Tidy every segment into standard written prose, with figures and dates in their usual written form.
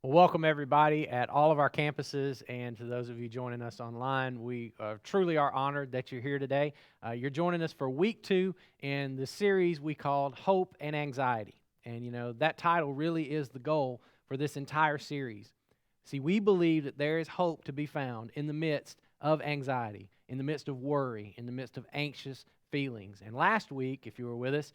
Well, welcome everybody at all of our campuses, and to those of you joining us online. We truly are honored that you're here today. You're joining us for week 2 in the series we called Hope and Anxiety. And that title really is the goal for this entire series. See, we believe that there is hope to be found in the midst of anxiety, in the midst of worry, in the midst of anxious feelings. And last week, if you were with us,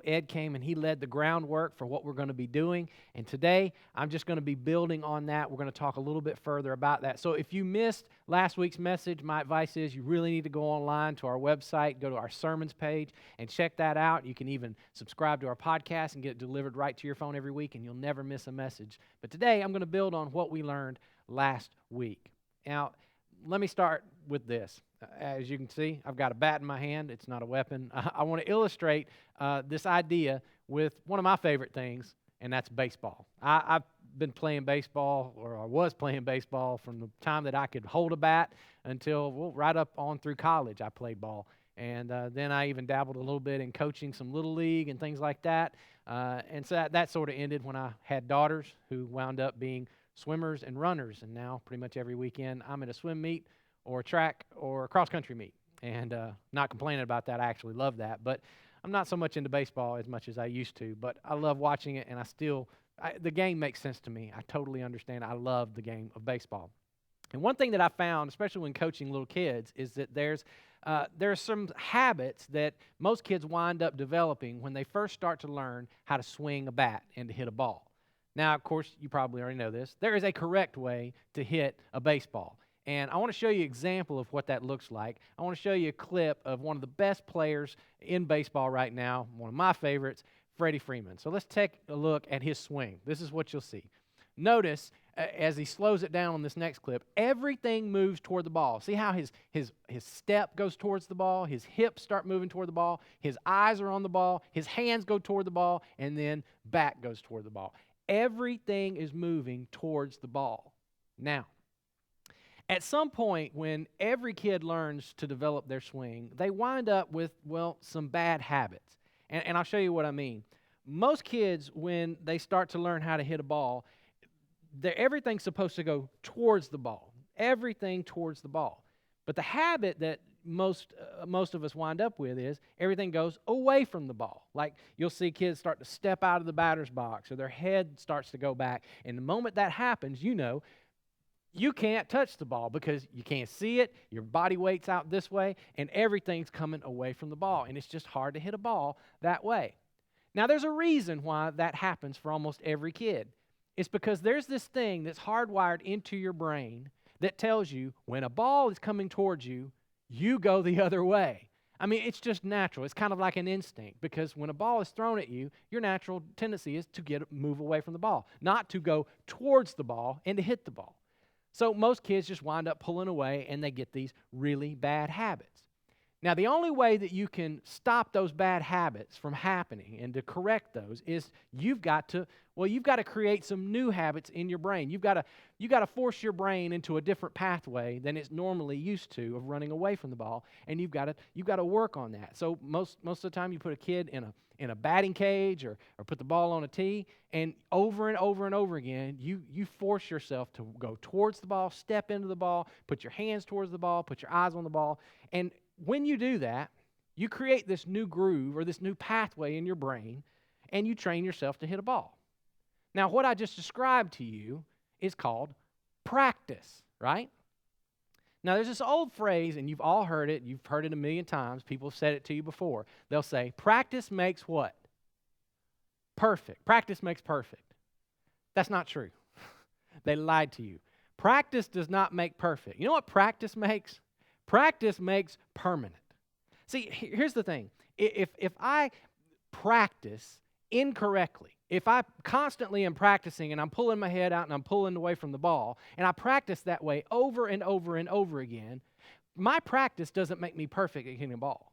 Ed came and he led the groundwork for what we're going to be doing. And today, I'm just going to be building on that. We're going to talk a little bit further about that. So if you missed last week's message, my advice is you really need to go online to our website, go to our sermons page, and check that out. You can even subscribe to our podcast and get it delivered right to your phone every week, and you'll never miss a message. But today, I'm going to build on what we learned last week. Now, let me start with this. As you can see, I've got a bat in my hand. It's not a weapon. I want to illustrate this idea with one of my favorite things, and that's baseball. I've been playing baseball, or I was playing baseball from the time that I could hold a bat until, right up on through college, I played ball. And then I even dabbled a little bit in coaching some little league and things like that. And so that sort of ended when I had daughters who wound up being swimmers and runners. And now pretty much every weekend I'm at a swim meet or a track or a cross-country meet. And not complaining about that. I actually love that. But I'm not so much into baseball as much as I used to. But I love watching it, and the game makes sense to me. I totally understand. I love the game of baseball. And one thing that I found, especially when coaching little kids, is that there are some habits that most kids wind up developing when they first start to learn how to swing a bat and to hit a ball. Now, of course, you probably already know this. There is a correct way to hit a baseball. And I want to show you an example of what that looks like. I want to show you a clip of one of the best players in baseball right now, one of my favorites, Freddie Freeman. So let's take a look at his swing. This is what you'll see. Notice, as he slows it down on this next clip, everything moves toward the ball. See how his step goes towards the ball, his hips start moving toward the ball, his eyes are on the ball, his hands go toward the ball, and then back goes toward the ball. Everything is moving towards the ball. Now, at some point when every kid learns to develop their swing, they wind up with, some bad habits. And I'll show you what I mean. Most kids, when they start to learn how to hit a ball, everything's supposed to go towards the ball. Everything towards the ball. But the habit that most of us wind up with is everything goes away from the ball. Like you'll see kids start to step out of the batter's box, or their head starts to go back. And the moment that happens, you can't touch the ball because you can't see it, your body weight's out this way, and everything's coming away from the ball. And it's just hard to hit a ball that way. Now, there's a reason why that happens for almost every kid. It's because there's this thing that's hardwired into your brain that tells you when a ball is coming towards you, you go the other way. I mean, it's just natural. It's kind of like an instinct, because when a ball is thrown at you, your natural tendency is to move away from the ball, not to go towards the ball and to hit the ball. So most kids just wind up pulling away, and they get these really bad habits. Now, the only way that you can stop those bad habits from happening and to correct those is you've got to create some new habits in your brain. You've got to force your brain into a different pathway than it's normally used to of running away from the ball, and you've got to work on that. So most of the time, you put a kid in a batting cage or put the ball on a tee, and over and over and over again, you force yourself to go towards the ball, step into the ball, put your hands towards the ball, put your eyes on the ball, and when you do that, you create this new groove or this new pathway in your brain, and you train yourself to hit a ball. Now, what I just described to you is called practice, right? Now, there's this old phrase, and you've all heard it. You've heard it a million times. People have said it to you before. They'll say, practice makes what? Perfect. Practice makes perfect. That's not true. They lied to you. Practice does not make perfect. You know what practice makes? Practice makes permanent. See, here's the thing. If I practice incorrectly, if I constantly am practicing and I'm pulling my head out and I'm pulling away from the ball, and I practice that way over and over and over again, my practice doesn't make me perfect at hitting a ball.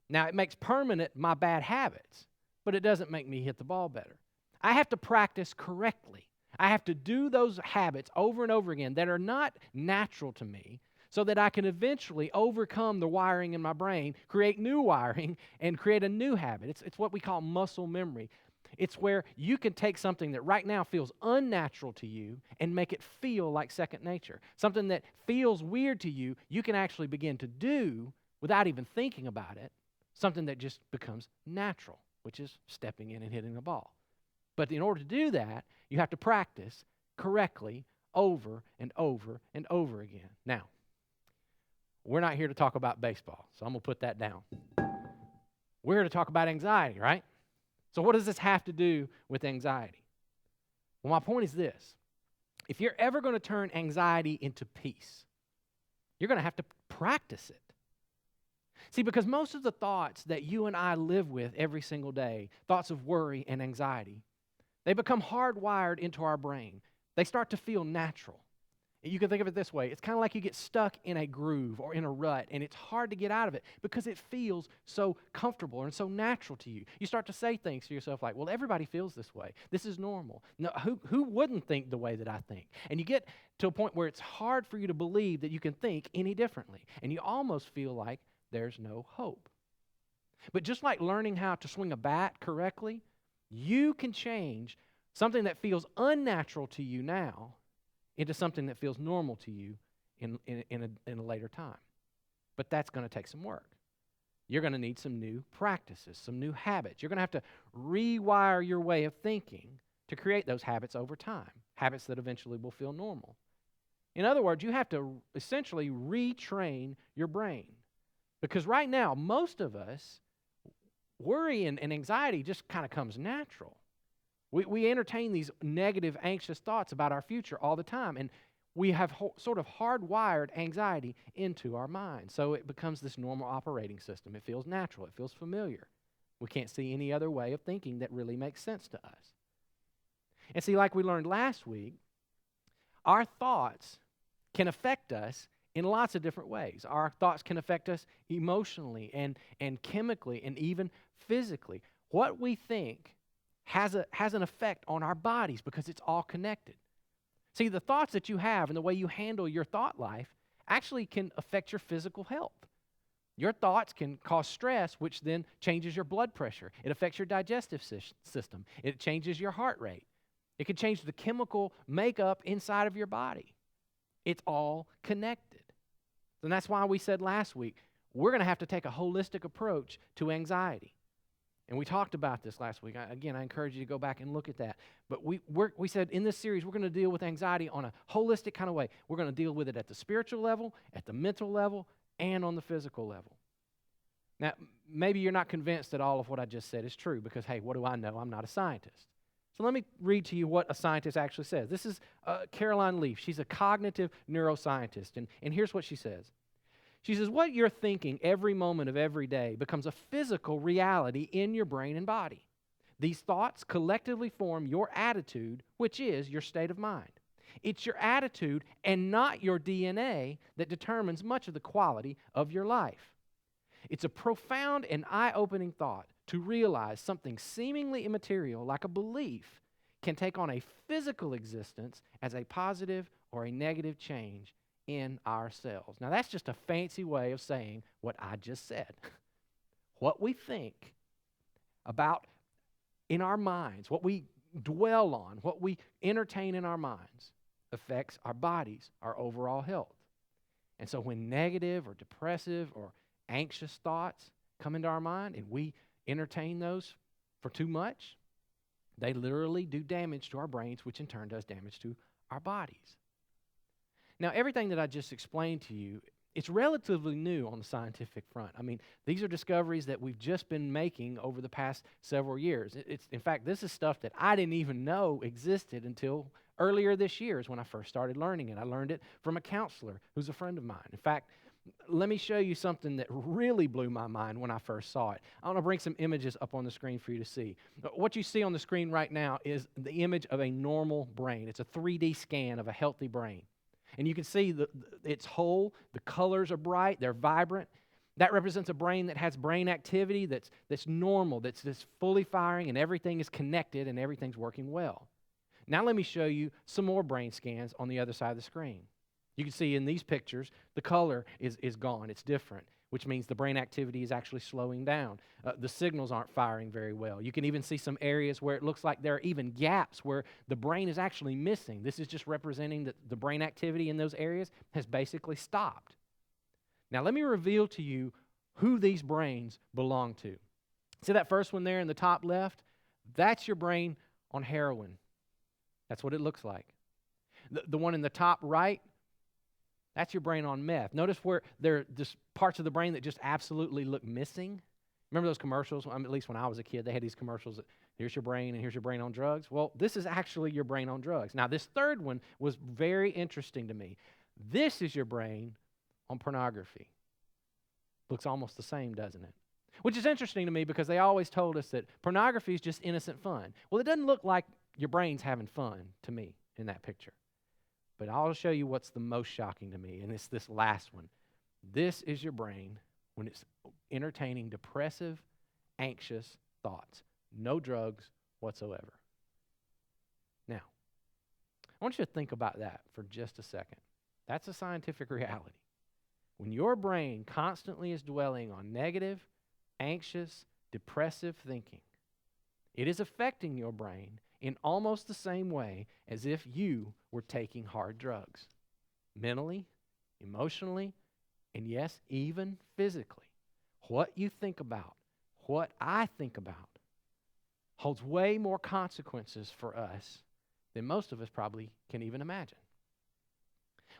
Now, it makes permanent my bad habits, but it doesn't make me hit the ball better. I have to practice correctly. I have to do those habits over and over again that are not natural to me, so that I can eventually overcome the wiring in my brain, create new wiring, and create a new habit. It's what we call muscle memory. It's where you can take something that right now feels unnatural to you and make it feel like second nature. Something that feels weird to you, you can actually begin to do without even thinking about it. Something that just becomes natural, which is stepping in and hitting a ball. But in order to do that, you have to practice correctly over and over and over again. Now, we're not here to talk about baseball, so I'm going to put that down. We're here to talk about anxiety, right? So what does this have to do with anxiety? Well, my point is this. If you're ever going to turn anxiety into peace, you're going to have to practice it. See, because most of the thoughts that you and I live with every single day, thoughts of worry and anxiety, they become hardwired into our brain. They start to feel natural. You can think of it this way. It's kind of like you get stuck in a groove or in a rut, and it's hard to get out of it because it feels so comfortable and so natural to you. You start to say things to yourself like, well, everybody feels this way. This is normal. No, who wouldn't think the way that I think? And you get to a point where it's hard for you to believe that you can think any differently, and you almost feel like there's no hope. But just like learning how to swing a bat correctly, you can change something that feels unnatural to you now into something that feels normal to you in a later time. But that's going to take some work. You're going to need some new practices, some new habits. You're going to have to rewire your way of thinking to create those habits over time, habits that eventually will feel normal. In other words, you have to essentially retrain your brain. Because right now, most of us, worry and anxiety just kind of comes natural. We entertain these negative, anxious thoughts about our future all the time, and we have sort of hardwired anxiety into our minds. So it becomes this normal operating system. It feels natural. It feels familiar. We can't see any other way of thinking that really makes sense to us. And see, like we learned last week, our thoughts can affect us in lots of different ways. Our thoughts can affect us emotionally and chemically and even physically. What we think has an effect on our bodies because it's all connected. See, the thoughts that you have and the way you handle your thought life actually can affect your physical health. Your thoughts can cause stress, which then changes your blood pressure. It affects your digestive system. It changes your heart rate. It can change the chemical makeup inside of your body. It's all connected. And that's why we said last week, we're going to have to take a holistic approach to anxiety. And we talked about this last week. Again, I encourage you to go back and look at that. But we said in this series, we're going to deal with anxiety on a holistic kind of way. We're going to deal with it at the spiritual level, at the mental level, and on the physical level. Now, maybe you're not convinced that all of what I just said is true because, hey, what do I know? I'm not a scientist. So let me read to you what a scientist actually says. This is Caroline Leaf. She's a cognitive neuroscientist. And here's what she says. She says, what you're thinking every moment of every day becomes a physical reality in your brain and body. These thoughts collectively form your attitude, which is your state of mind. It's your attitude and not your DNA that determines much of the quality of your life. It's a profound and eye-opening thought to realize something seemingly immaterial, like a belief, can take on a physical existence as a positive or a negative change in ourselves. Now, that's just a fancy way of saying what I just said. What we think about in our minds, what we dwell on, what we entertain in our minds, affects our bodies, our overall health. And so when negative or depressive or anxious thoughts come into our mind and we entertain those for too much, they literally do damage to our brains, which in turn does damage to our bodies. Now, everything that I just explained to you, it's relatively new on the scientific front. I mean, these are discoveries that we've just been making over the past several years. In fact, this is stuff that I didn't even know existed until earlier this year is when I first started learning it. I learned it from a counselor who's a friend of mine. In fact, let me show you something that really blew my mind when I first saw it. I want to bring some images up on the screen for you to see. What you see on the screen right now is the image of a normal brain. It's a 3D scan of a healthy brain. And you can see it's whole, the colors are bright, they're vibrant. That represents a brain that has brain activity that's normal, that's fully firing, and everything is connected and everything's working well. Now let me show you some more brain scans on the other side of the screen. You can see in these pictures, the color is gone. It's different, which means the brain activity is actually slowing down. The signals aren't firing very well. You can even see some areas where it looks like there are even gaps where the brain is actually missing. This is just representing that the brain activity in those areas has basically stopped. Now, let me reveal to you who these brains belong to. See that first one there in the top left? That's your brain on heroin. That's what it looks like. The one in the top right, that's your brain on meth. Notice where there are just parts of the brain that just absolutely look missing. Remember those commercials? At least when I was a kid, they had these commercials that here's your brain and here's your brain on drugs. Well, this is actually your brain on drugs. Now, this third one was very interesting to me. This is your brain on pornography. Looks almost the same, doesn't it? Which is interesting to me because they always told us that pornography is just innocent fun. Well, it doesn't look like your brain's having fun to me in that picture. But I'll show you what's the most shocking to me, and it's this last one. This is your brain when it's entertaining depressive, anxious thoughts. No drugs whatsoever. Now, I want you to think about that for just a second. That's a scientific reality. When your brain constantly is dwelling on negative, anxious, depressive thinking, it is affecting your brain in almost the same way as if you were taking hard drugs. Mentally, emotionally, and yes, even physically. What you think about, what I think about, holds way more consequences for us than most of us probably can even imagine.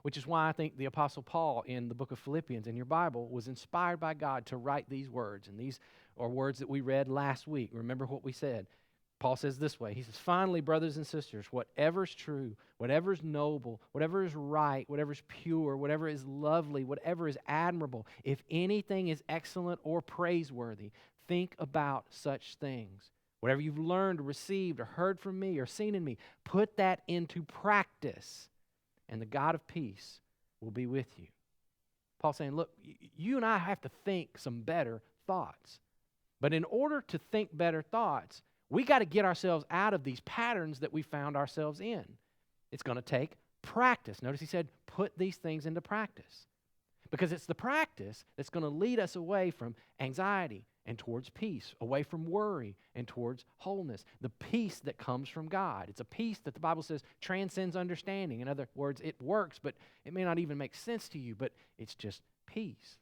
Which is why I think the Apostle Paul in the book of Philippians in your Bible was inspired by God to write these words. And these are words that we read last week. Remember what we said. Paul says this way. He says, finally, brothers and sisters, whatever is true, whatever is noble, whatever is right, whatever is pure, whatever is lovely, whatever is admirable, if anything is excellent or praiseworthy, think about such things. Whatever you've learned, received, or heard from me, or seen in me, put that into practice, and the God of peace will be with you. Paul's saying, look, you and I have to think some better thoughts. But in order to think better thoughts, we got to get ourselves out of these patterns that we found ourselves in. It's going to take practice. Notice he said, put these things into practice. Because it's the practice that's going to lead us away from anxiety and towards peace, away from worry and towards wholeness. The peace that comes from God. It's a peace that the Bible says transcends understanding. In other words, it works, but it may not even make sense to you, but it's just peace.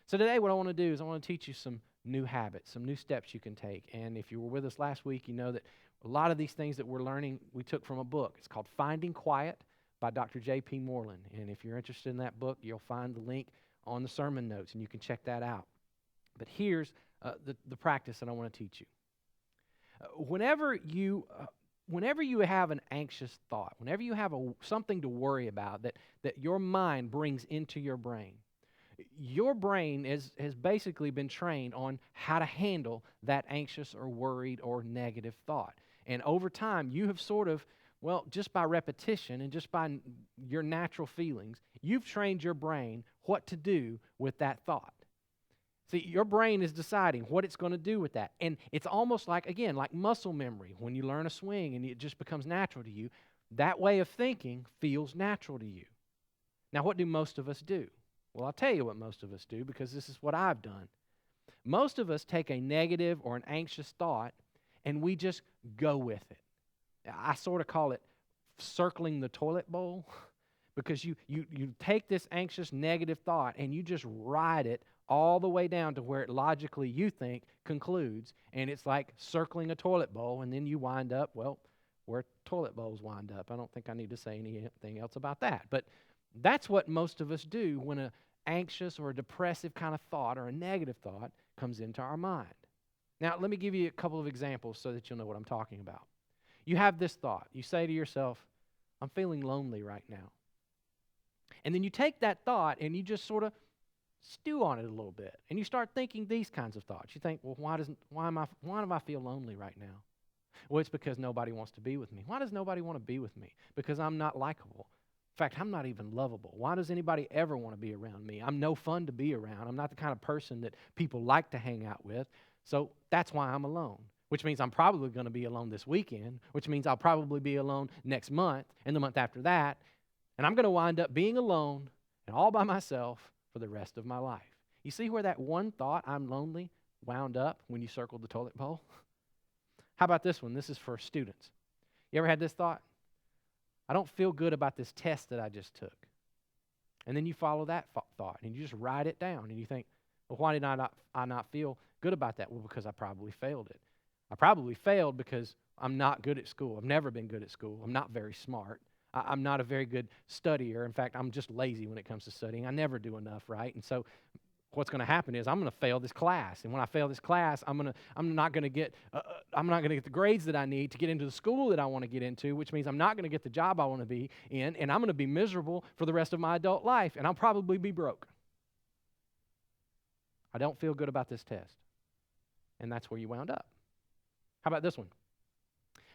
So today what I want to do is I want to teach you some new habits, some new steps you can take. And if you were with us last week, you know that a lot of these things that we're learning, we took from a book. It's called Finding Quiet by Dr. J.P. Moreland. And if you're interested in that book, you'll find the link on the sermon notes, and you can check that out. But here's the practice that I want to teach you. Whenever you have an anxious thought, whenever you have something to worry about that your mind brings into your brain has basically been trained on how to handle that anxious or worried or negative thought. And over time, you have sort of, well, just by repetition and just by your natural feelings, you've trained your brain what to do with that thought. See, your brain is deciding what it's going to do with that. And it's almost like, again, like muscle memory. When you learn a swing and it just becomes natural to you, that way of thinking feels natural to you. Now, what do most of us do? Well, I'll tell you what most of us do because this is what I've done. Most of us take a negative or an anxious thought and we just go with it. I sort of call it circling the toilet bowl because you take this anxious negative thought and you just ride it all the way down to where it logically you think concludes, and it's like circling a toilet bowl, and then you wind up, well, where toilet bowls wind up. I don't think I need to say anything else about that, but that's what most of us do when an anxious or a depressive kind of thought or a negative thought comes into our mind. Now, let me give you a couple of examples so that you'll know what I'm talking about. You have this thought. You say to yourself, I'm feeling lonely right now. And then you take that thought and you just sort of stew on it a little bit. And you start thinking these kinds of thoughts. You think, well, why do I feel lonely right now? Well, it's because nobody wants to be with me. Why does nobody want to be with me? Because I'm not likable. In fact, I'm not even lovable. Why does anybody ever want to be around me? I'm no fun to be around. I'm not the kind of person that people like to hang out with. So that's why I'm alone, which means I'm probably going to be alone this weekend, which means I'll probably be alone next month and the month after that. And I'm going to wind up being alone and all by myself for the rest of my life. You see where that one thought, I'm lonely, wound up when you circled the toilet bowl? How about this one? This is for students. You ever had this thought? I don't feel good about this test that I just took. And then you follow that thought and you just write it down and you think, well, why did I not feel good about that? Well, because I probably failed it. I probably failed because I'm not good at school. I've never been good at school. I'm not very smart. I'm not a very good studier. In fact, I'm just lazy when it comes to studying. I never do enough, right? And so what's going to happen is I'm going to fail this class, and when I fail this class, I'm not going to get the grades that I need to get into the school that I want to get into, which means I'm not going to get the job I want to be in, and I'm going to be miserable for the rest of my adult life, and I'll probably be broke. I don't feel good about this test, and that's where you wound up. How about this one?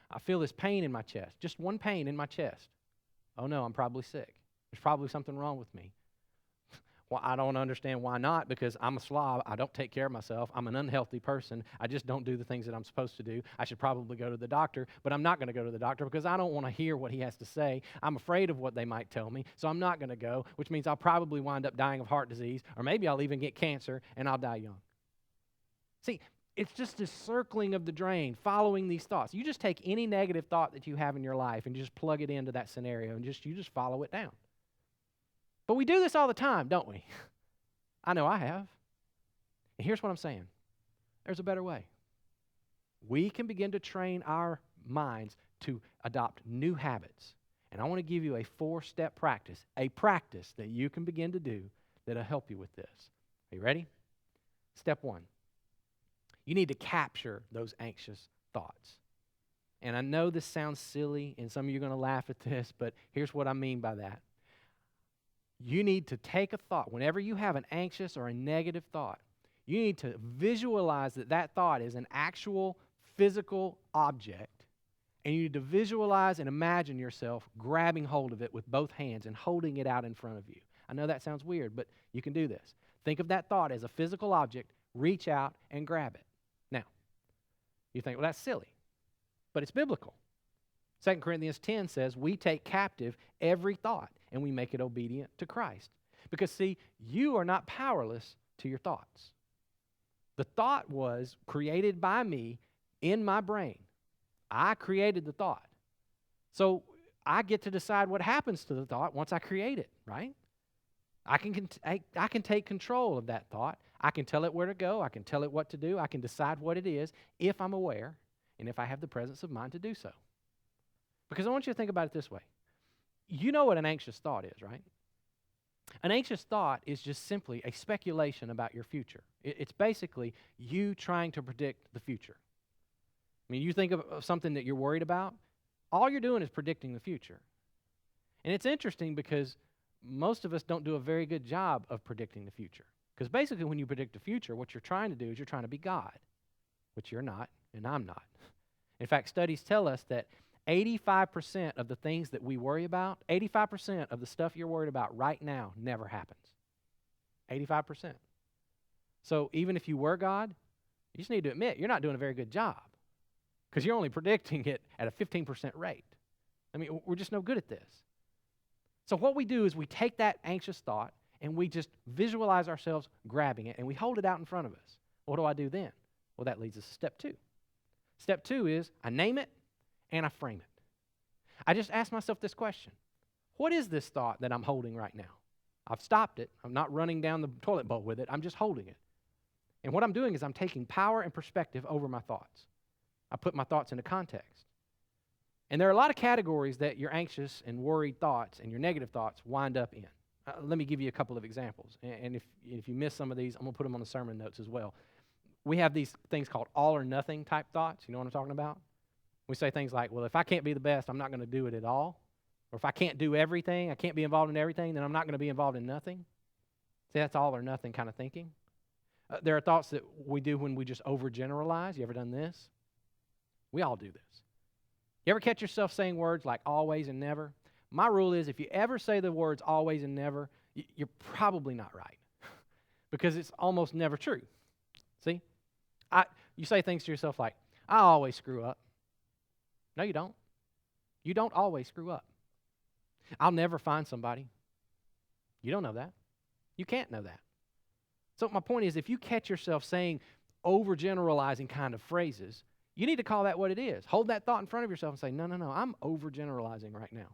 I feel this pain in my chest, just one pain in my chest. Oh no, I'm probably sick. There's probably something wrong with me. Well, I don't understand why not, because I'm a slob. I don't take care of myself. I'm an unhealthy person. I just don't do the things that I'm supposed to do. I should probably go to the doctor, but I'm not going to go to the doctor because I don't want to hear what he has to say. I'm afraid of what they might tell me, so I'm not going to go, which means I'll probably wind up dying of heart disease, or maybe I'll even get cancer, and I'll die young. See, it's just this circling of the drain, following these thoughts. You just take any negative thought that you have in your life and you just plug it into that scenario, and you just follow it down. But we do this all the time, don't we? I know I have. And here's what I'm saying. There's a better way. We can begin to train our minds to adopt new habits. And I want to give you a 4-step practice, a practice that you can begin to do that'll help you with this. Are you ready? Step 1. You need to capture those anxious thoughts. And I know this sounds silly, and some of you are going to laugh at this, but here's what I mean by that. You need to take a thought. Whenever you have an anxious or a negative thought, you need to visualize that thought is an actual physical object, and you need to visualize and imagine yourself grabbing hold of it with both hands and holding it out in front of you. I know that sounds weird, but you can do this. Think of that thought as a physical object, reach out and grab it. Now, you think, well, that's silly, but it's biblical. 2 Corinthians 10 says, we take captive every thought and we make it obedient to Christ. Because, see, you are not powerless to your thoughts. The thought was created by me in my brain. I created the thought. So I get to decide what happens to the thought once I create it, right? I can take control of that thought. I can tell it where to go. I can tell it what to do. I can decide what it is if I'm aware and if I have the presence of mind to do so. Because I want you to think about it this way. You know what an anxious thought is, right? An anxious thought is just simply a speculation about your future. It's basically you trying to predict the future. I mean, you think of something that you're worried about, all you're doing is predicting the future. And it's interesting because most of us don't do a very good job of predicting the future. Because basically when you predict the future, what you're trying to do is you're trying to be God, which you're not, and I'm not. In fact, studies tell us that 85% of the things that we worry about, 85% of the stuff you're worried about right now never happens. 85%. So even if you were God, you just need to admit you're not doing a very good job because you're only predicting it at a 15% rate. I mean, we're just no good at this. So what we do is we take that anxious thought and we just visualize ourselves grabbing it and we hold it out in front of us. What do I do then? Well, that leads us to step 2. Step 2 is I name it and I frame it. I just ask myself this question. What is this thought that I'm holding right now? I've stopped it. I'm not running down the toilet bowl with it. I'm just holding it. And what I'm doing is I'm taking power and perspective over my thoughts. I put my thoughts into context. And there are a lot of categories that your anxious and worried thoughts and your negative thoughts wind up in. Let me give you a couple of examples. And if you miss some of these, I'm going to put them on the sermon notes as well. We have these things called all or nothing type thoughts. You know what I'm talking about? We say things like, well, if I can't be the best, I'm not going to do it at all. Or if I can't do everything, I can't be involved in everything, then I'm not going to be involved in nothing. See, that's all or nothing kind of thinking. There are thoughts that we do when we just overgeneralize. You ever done this? We all do this. You ever catch yourself saying words like always and never? My rule is if you ever say the words always and never, you're probably not right because it's almost never true. See? You say things to yourself like, I always screw up. No, you don't. You don't always screw up. I'll never find somebody. You don't know that. You can't know that. So my point is, if you catch yourself saying overgeneralizing kind of phrases, you need to call that what it is. Hold that thought in front of yourself and say, no, I'm overgeneralizing right now.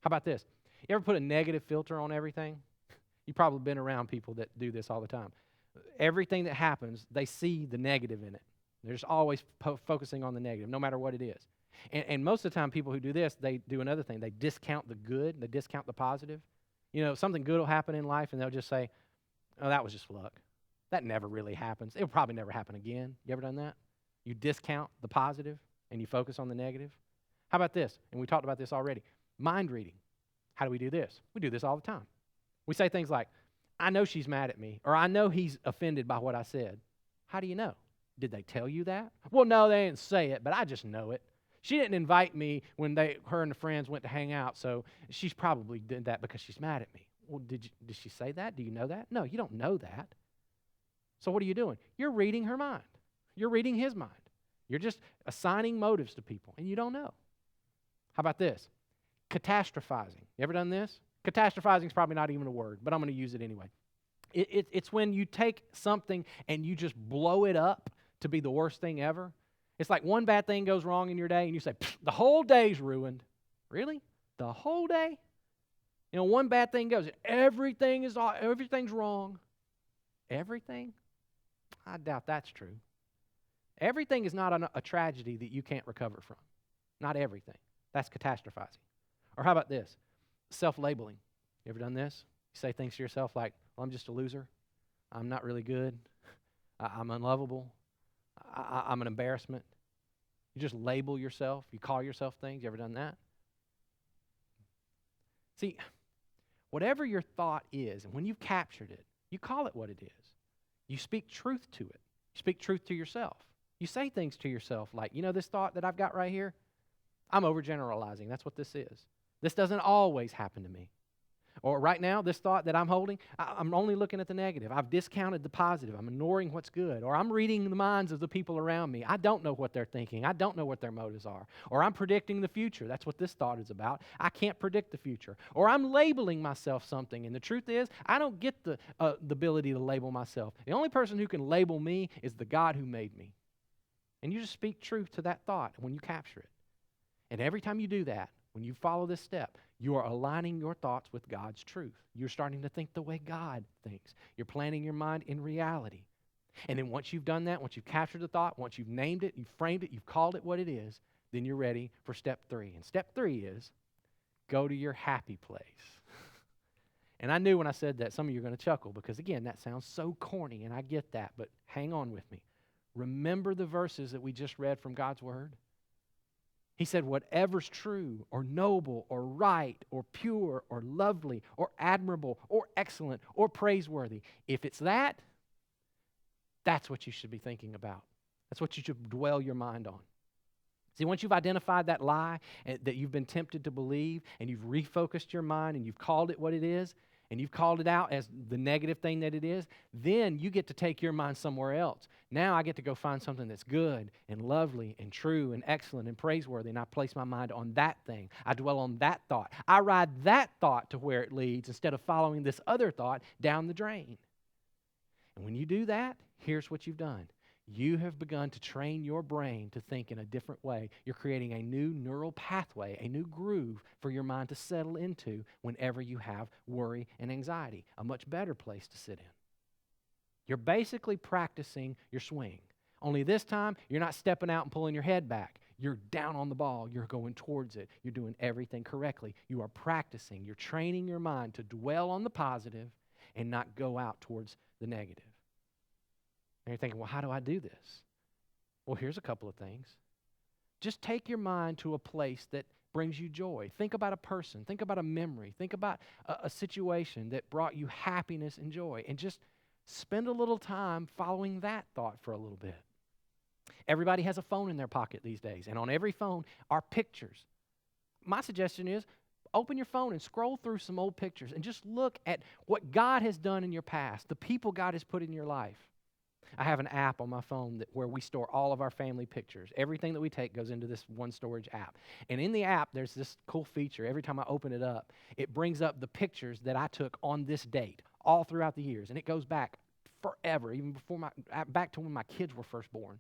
How about this? You ever put a negative filter on everything? You've probably been around people that do this all the time. Everything that happens, they see the negative in it. They're just always focusing on the negative, no matter what it is. And most of the time, people who do this, they do another thing. They discount the good. They discount the positive. You know, something good will happen in life, and they'll just say, oh, that was just luck. That never really happens. It will probably never happen again. You ever done that? You discount the positive, and you focus on the negative. How about this? And we talked about this already. Mind reading. How do we do this? We do this all the time. We say things like, I know she's mad at me, or I know he's offended by what I said. How do you know? Did they tell you that? Well, no, they didn't say it, but I just know it. She didn't invite me when her and the friends went to hang out, so she's probably did that because she's mad at me. Well, did she say that? Do you know that? No, you don't know that. So what are you doing? You're reading her mind. You're reading his mind. You're just assigning motives to people, and you don't know. How about this? Catastrophizing. You ever done this? Catastrophizing is probably not even a word, but I'm going to use it anyway. It's when you take something and you just blow it up to be the worst thing ever. It's like one bad thing goes wrong in your day, and you say, the whole day's ruined. Really? The whole day? You know, one bad thing goes, everything's wrong. Everything? I doubt that's true. Everything is not a tragedy that you can't recover from. Not everything. That's catastrophizing. Or how about this? Self-labeling. You ever done this? You say things to yourself like, well, I'm just a loser. I'm not really good. I'm unlovable. I'm an embarrassment. You just label yourself. You call yourself things. You ever done that? See, whatever your thought is, and when you've captured it, you call it what it is. You speak truth to it. You speak truth to yourself. You say things to yourself like, you know this thought that I've got right here? I'm overgeneralizing. That's what this is. This doesn't always happen to me. Or right now, this thought that I'm holding, I'm only looking at the negative. I've discounted the positive. I'm ignoring what's good. Or I'm reading the minds of the people around me. I don't know what they're thinking. I don't know what their motives are. Or I'm predicting the future. That's what this thought is about. I can't predict the future. Or I'm labeling myself something. And the truth is, I don't get the ability to label myself. The only person who can label me is the God who made me. And you just speak truth to that thought when you capture it. And every time you do that, when you follow this step, you are aligning your thoughts with God's truth. You're starting to think the way God thinks. You're planning your mind in reality. And then once you've done that, once you've captured the thought, once you've named it, you've framed it, you've called it what it is, then you're ready for step 3. And step 3 is go to your happy place. And I knew when I said that, some of you are going to chuckle because, again, that sounds so corny, and I get that, but hang on with me. Remember the verses that we just read from God's Word? He said, whatever's true or noble or right or pure or lovely or admirable or excellent or praiseworthy, if it's that, that's what you should be thinking about. That's what you should dwell your mind on. See, once you've identified that lie that you've been tempted to believe and you've refocused your mind and you've called it what it is and you've called it out as the negative thing that it is, then you get to take your mind somewhere else. Now I get to go find something that's good and lovely and true and excellent and praiseworthy, and I place my mind on that thing. I dwell on that thought. I ride that thought to where it leads instead of following this other thought down the drain. And when you do that, here's what you've done. You have begun to train your brain to think in a different way. You're creating a new neural pathway, a new groove for your mind to settle into whenever you have worry and anxiety, a much better place to sit in. You're basically practicing your swing. Only this time, you're not stepping out and pulling your head back. You're down on the ball. You're going towards it. You're doing everything correctly. You are practicing. You're training your mind to dwell on the positive and not go out towards the negative. And you're thinking, well, how do I do this? Well, here's a couple of things. Just take your mind to a place that brings you joy. Think about a person. Think about a memory. Think about a situation that brought you happiness and joy. And just spend a little time following that thought for a little bit. Everybody has a phone in their pocket these days, and on every phone are pictures. My suggestion is open your phone and scroll through some old pictures and just look at what God has done in your past, the people God has put in your life. I have an app on my phone where we store all of our family pictures. Everything that we take goes into this one storage app. And in the app, there's this cool feature. Every time I open it up, it brings up the pictures that I took on this date all throughout the years. And it goes back forever, even back to when my kids were first born.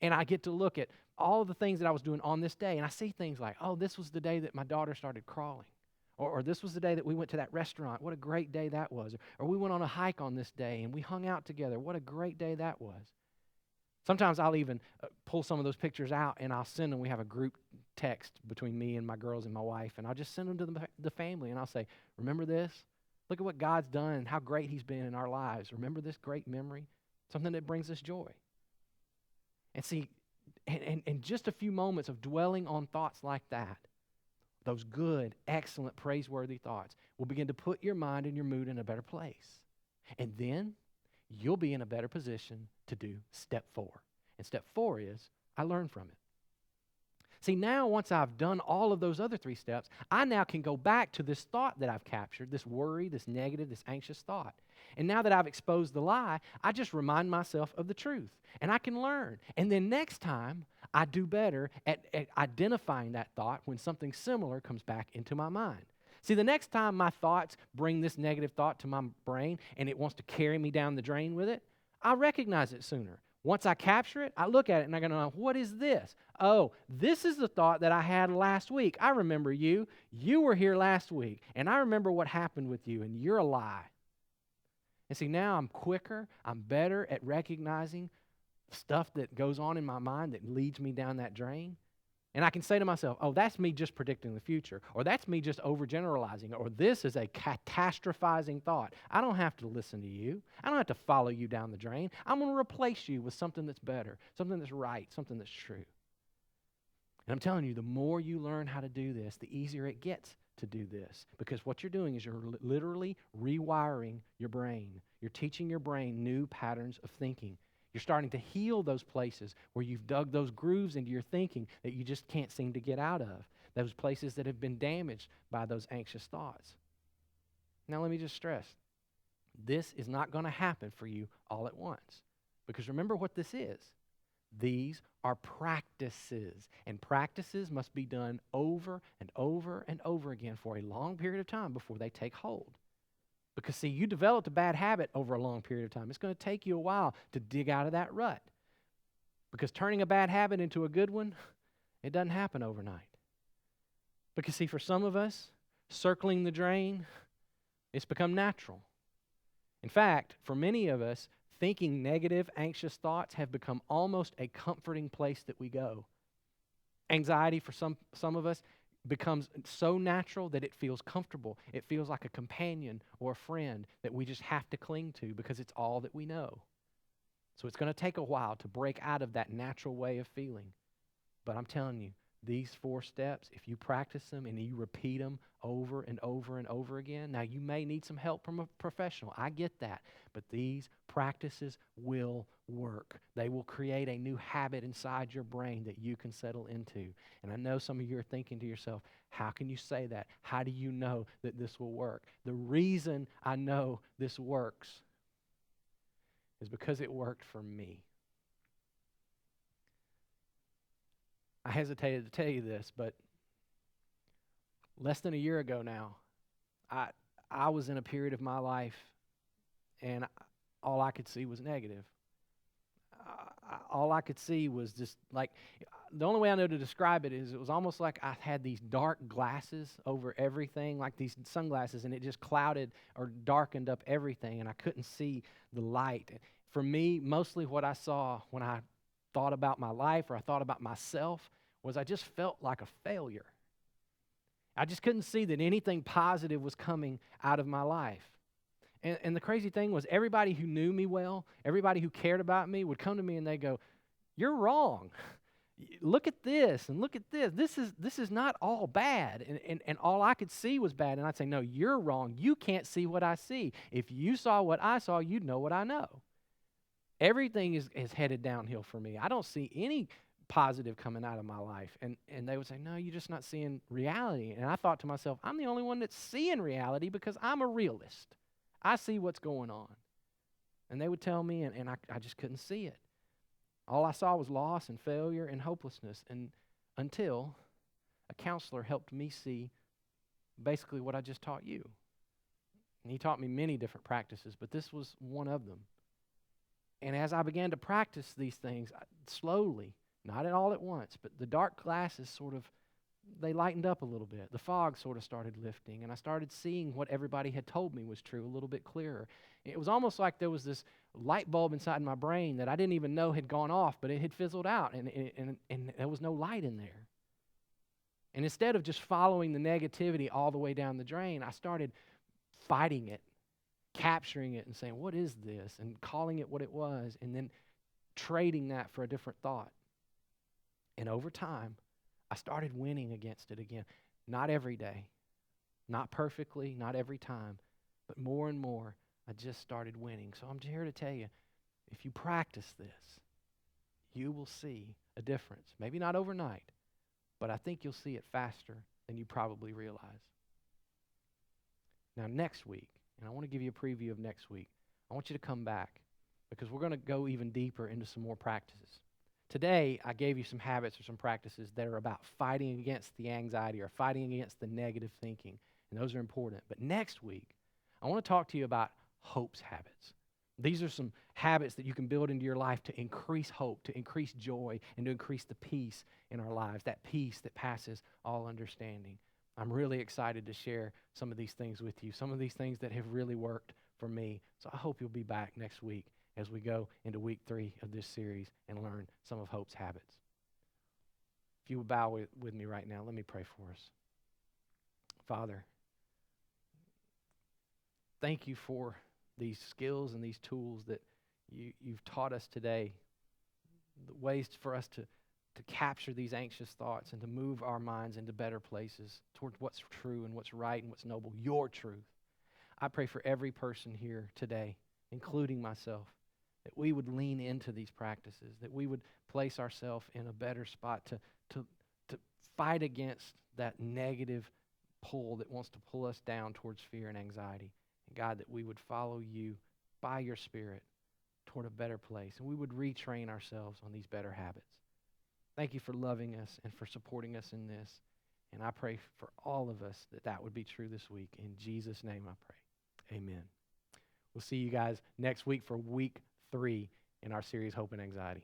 And I get to look at all of the things that I was doing on this day. And I see things like, oh, this was the day that my daughter started crawling. Or this was the day that we went to that restaurant. What a great day that was. Or we went on a hike on this day and we hung out together. What a great day that was. Sometimes I'll even pull some of those pictures out and I'll send them. We have a group text between me and my girls and my wife. And I'll just send them to the family and I'll say, remember this? Look at what God's done and how great he's been in our lives. Remember this great memory? Something that brings us joy. And see, in just a few moments of dwelling on thoughts like that, those good, excellent, praiseworthy thoughts will begin to put your mind and your mood in a better place. And then you'll be in a better position to do step 4. And step 4 is, I learn from it. See, now once I've done all of those other 3 steps, I now can go back to this thought that I've captured, this worry, this negative, this anxious thought. And now that I've exposed the lie, I just remind myself of the truth. And I can learn. And then next time, I do better at identifying that thought when something similar comes back into my mind. See, the next time my thoughts bring this negative thought to my brain and it wants to carry me down the drain with it, I recognize it sooner. Once I capture it, I look at it and I go, what is this? Oh, this is the thought that I had last week. I remember you. You were here last week, and I remember what happened with you, and you're a lie. And see, now I'm quicker, I'm better at recognizing stuff that goes on in my mind that leads me down that drain. And I can say to myself, oh, that's me just predicting the future, or that's me just overgeneralizing, or this is a catastrophizing thought. I don't have to listen to you. I don't have to follow you down the drain. I'm going to replace you with something that's better, something that's right, something that's true. And I'm telling you, the more you learn how to do this, the easier it gets to do this. Because what you're doing is you're literally rewiring your brain. You're teaching your brain new patterns of thinking. You're starting to heal those places where you've dug those grooves into your thinking that you just can't seem to get out of. Those places that have been damaged by those anxious thoughts. Now let me just stress, this is not going to happen for you all at once. Because remember what this is. These are practices, and practices must be done over and over and over again for a long period of time before they take hold. Because, see, you developed a bad habit over a long period of time. It's going to take you a while to dig out of that rut. Because turning a bad habit into a good one, it doesn't happen overnight. Because, see, for some of us, circling the drain, it's become natural. In fact, for many of us, thinking negative, anxious thoughts have become almost a comforting place that we go. Anxiety for some of us becomes so natural that it feels comfortable. It feels like a companion or a friend that we just have to cling to because it's all that we know. So it's going to take a while to break out of that natural way of feeling. But I'm telling you, these 4 steps, if you practice them and you repeat them over and over and over again, now you may need some help from a professional. I get that. But these practices will work. They will create a new habit inside your brain that you can settle into. And I know some of you are thinking to yourself, how can you say that? How do you know that this will work? The reason I know this works is because it worked for me. I hesitated to tell you this, but less than a year ago now, I was in a period of my life, and all I could see was negative. All I could see was just like, the only way I know to describe it is it was almost like I had these dark glasses over everything, like these sunglasses, and it just clouded or darkened up everything, and I couldn't see the light. For me, mostly what I saw when I thought about my life or I thought about myself was I just felt like a failure. I just couldn't see that anything positive was coming out of my life. And the crazy thing was everybody who knew me well, everybody who cared about me would come to me and they go, "You're wrong. Look at this and look at this. This is not all bad." And all I could see was bad. And I'd say, "No, you're wrong. You can't see what I see. If you saw what I saw, you'd know what I know." Everything is headed downhill for me. I don't see any positive coming out of my life. And they would say, "No, you're just not seeing reality." And I thought to myself, I'm the only one that's seeing reality because I'm a realist. I see what's going on. And they would tell me, and I just couldn't see it. All I saw was loss and failure and hopelessness, and until a counselor helped me see basically what I just taught you. And he taught me many different practices, but this was one of them. And as I began to practice these things, slowly, not all at once, but the dark glasses they lightened up a little bit. The fog sort of started lifting, and I started seeing what everybody had told me was true a little bit clearer. It was almost like there was this light bulb inside my brain that I didn't even know had gone off, but it had fizzled out, and there was no light in there. And instead of just following the negativity all the way down the drain, I started fighting it, capturing it and saying, what is this? And calling it what it was, and then trading that for a different thought. And over time, I started winning against it again. Not every day, not perfectly, not every time, but more and more, I just started winning. So I'm here to tell you, if you practice this, you will see a difference. Maybe not overnight, but I think you'll see it faster than you probably realize. Now, next week, and I want to give you a preview of next week, I want you to come back because we're going to go even deeper into some more practices. Today, I gave you some habits or some practices that are about fighting against the anxiety or fighting against the negative thinking, and those are important. But next week, I want to talk to you about hope's habits. These are some habits that you can build into your life to increase hope, to increase joy, and to increase the peace in our lives, that peace that passes all understanding. I'm really excited to share some of these things with you, some of these things that have really worked for me. So I hope you'll be back next week as we go into week 3 of this series and learn some of hope's habits. If you would bow with me right now, let me pray for us. Father, thank you for these skills and these tools that you've taught us today, the ways for us to capture these anxious thoughts and to move our minds into better places towards what's true and what's right and what's noble, your truth. I pray for every person here today, including myself, that we would lean into these practices, that we would place ourselves in a better spot to fight against that negative pull that wants to pull us down towards fear and anxiety. And God, that we would follow you by your Spirit toward a better place, and we would retrain ourselves on these better habits. Thank you for loving us and for supporting us in this. And I pray for all of us that would be true this week. In Jesus' name I pray. Amen. We'll see you guys next week for week 3 in our series, Hope and Anxiety.